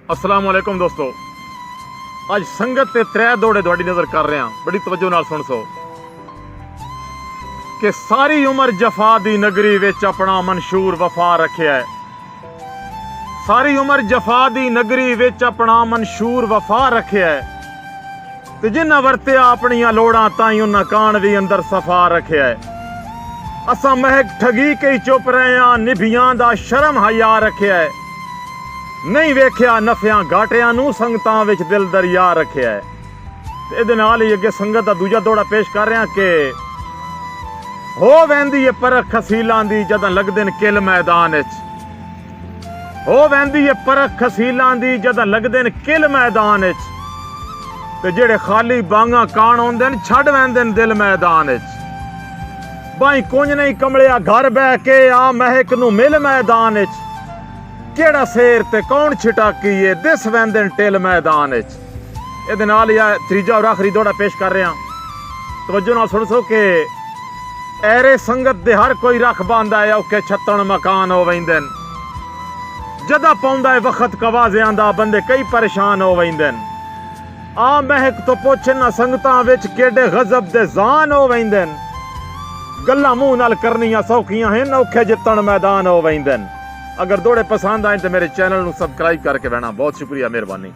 अस्सलाम वालेकुम दोस्तों, अज संगत ते त्रै दौड़े तुहाडी नज़र कर रहे हैं। बड़ी तवज्जो नाल सुन सो कि सारी उम्र जफा दी नगरी विच अपना मंशूर वफा रखिया है। सारी उम्र जफा दी नगरी विच अपना मंशूर वफा रखिया है ते जिन्हां वरतिया अपनियां लोड़ां ताईं उन्हां कान भी अंदर सफा रखिया है। असां महक ठगी के ही चुप रहे हां, निभियां दा शर्म हया रखिया है। नहीं वेख्या नफियां घाटियां नूं संगतां विच दिल दरिया रखिया है। ते इहदे नाल ही अगे संगत दा दूजा दौड़ा पेश कर रहे हैं कि हो वैंदी है परख खसीलां दी जदां लगदे न किल मैदान विच। हो वैंदी है परख खसीलां दी जदां लगदे न किल मैदान विच ते जेड़े खाली बांगा कान होंदे न छड्ड वैंदे न दिल मैदान विच। बाई कुंज नहीं कमलिया घर बह के आ महक नूं मिल मैदान विच। केड़ा शेर ते कौन छिटाकी है दिस वैंदे न टिल मैदान विच। इहदे नाल या तीजा और आखिरी दौड़ा पेश कर रहे हैं। तवज्जो नाल सुन सो कि ऐरे संगत दे हर कोई रख बांदा है, औखे छत्तण मकान हो वैंदे न। जदा पौंदा है वक्त कवाज़ियां दा बंदे कई परेशान हो वैंदे न। आ महक तो पुछ ना संगतां विच केडे गजब दे जान हो वैंदे न। गल्लां मूंह नाल करनियां सौखियां हैं, औखे जितण मैदान हो वैंदे न। अगर दौड़े पसंद आए तो मेरे चैनल को सब्सक्राइब करके बहना। बहुत शुक्रिया, मेहरबानी।